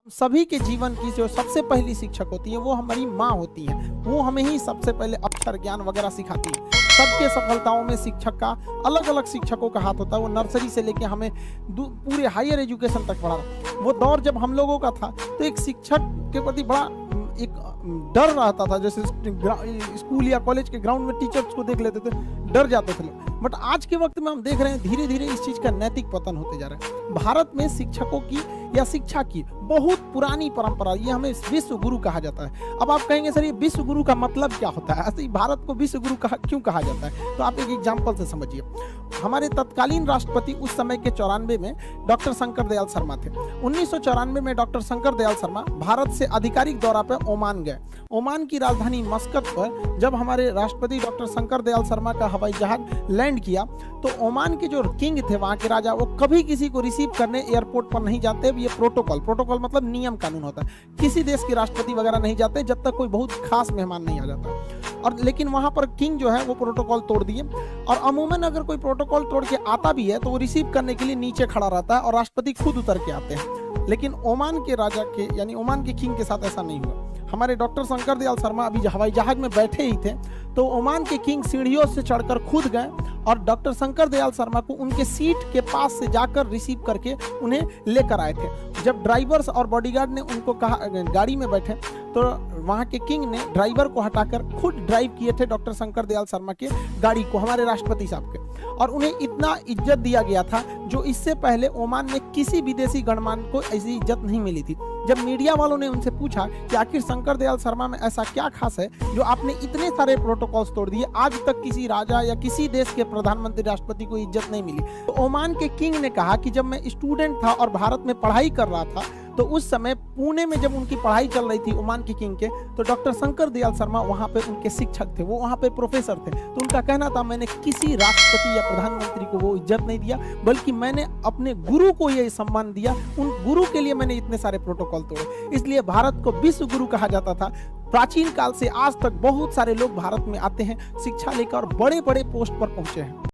सभी के जीवन की जो सबसे पहली शिक्षक होती है वो हमारी माँ होती है। वो हमें ही सबसे पहले अक्षर ज्ञान वगैरह सिखाती है। सबके सफलताओं में शिक्षक का अलग अलग शिक्षकों का हाथ होता है। वो नर्सरी से लेके हमें पूरे हायर एजुकेशन तक पढ़ा। वो दौर जब हम लोगों का था तो एक शिक्षक के प्रति बड़ा एक डर रहता था। जैसे स्कूल या कॉलेज के ग्राउंड में टीचर्स को देख लेते थे, डर जाते थे लोग। बट आज के वक्त में हम देख रहे हैं धीरे धीरे इस चीज का नैतिक पतन होते जा रहा है। भारत में शिक्षकों की या शिक्षा की बहुत पुरानी परंपरा, ये हमें विश्व गुरु कहा जाता है। अब आप कहेंगे सर ये विश्व गुरु का मतलब क्या होता है, ऐसे भारत को विश्व गुरु क्यों कहा जाता है? तो आप एक एग्जाम्पल से समझिए। हमारे तत्कालीन राष्ट्रपति उस समय के 94 में डॉक्टर शंकर दयाल शर्मा थे। 1994 में डॉक्टर शंकर दयाल शर्मा भारत से आधिकारिक दौरा पर ओमान गए। ओमान की राजधानी मस्कत पर जब हमारे राष्ट्रपति डॉक्टर शंकर दयाल शर्मा का हवाई जहाज लैंड किया तो ओमान के जो किंग थे, वहां के राजा, वो कभी किसी को रिसीव करने एयरपोर्ट पर नहीं जाते। ये प्रोटोकॉल मतलब नियम कानून होता है। किसी देश के राष्ट्रपति वगैरह नहीं जाते जब तक कोई बहुत खास मेहमान नहीं आ जाता। और लेकिन वहां पर किंग जो है वो प्रोटोकॉल तोड़ दिए। और अमूमन अगर कोई प्रोटोकॉल तोड़ के आता भी है तो वो रिसीव करने के लिए नीचे खड़ा रहता है और राष्ट्रपति खुद उतर के आते हैं। लेकिन ओमान के राजा के यानी ओमान के किंग के साथ ऐसा नहीं हुआ। हमारे डॉक्टर शंकर दयाल शर्मा अभी हवाई जहाज में बैठे ही थे तो ओमान के किंग सीढ़ियों से चढ़कर खुद गए और डॉक्टर शंकर दयाल शर्मा को उनके सीट के पास से जाकर रिसीव करके उन्हें लेकर आए थे। जब ड्राइवर्स और बॉडीगार्ड ने उनको कहा गाड़ी में बैठे तो वहां के किंग ने ड्राइवर को हटाकर खुद ड्राइव किए थे डॉक्टर शंकर दयाल शर्मा के गाड़ी को, हमारे राष्ट्रपति साहब के। और उन्हें इतना इज्जत दिया गया था जो इससे पहले ओमान में किसी विदेशी गणमान्य को ऐसी इज्जत नहीं मिली थी। जब मीडिया वालों ने उनसे पूछा कि आखिर शंकर दयाल शर्मा में ऐसा क्या खास है जो आपने इतने सारे प्रोटोकॉल्स तोड़ दिए, आज तक किसी राजा या किसी देश के प्रधानमंत्री राष्ट्रपति को इज्जत नहीं मिली, तो ओमान के किंग ने कहा कि जब मैं स्टूडेंट था और भारत में पढ़ाई कर रहा था तो उस समय पुणे में जब उनकी पढ़ाई चल रही थी ओमान के किंग के, तो डॉक्टर शंकर दयाल शर्मा वहां पे उनके शिक्षक थे, वो वहां पे प्रोफेसर थे। तो उनका कहना था मैंने किसी राष्ट्रपति या प्रधानमंत्री को वो इज्जत नहीं दिया बल्कि मैंने अपने गुरु को ये सम्मान दिया। उन गुरु के लिए मैंने इतने सारे प्रोटोकॉल तोड़े। इसलिए भारत को विश्व गुरु कहा जाता था। प्राचीन काल से आज तक बहुत सारे लोग भारत में आते हैं, शिक्षा लेकर बड़े बड़े पोस्ट पर पहुंचे हैं।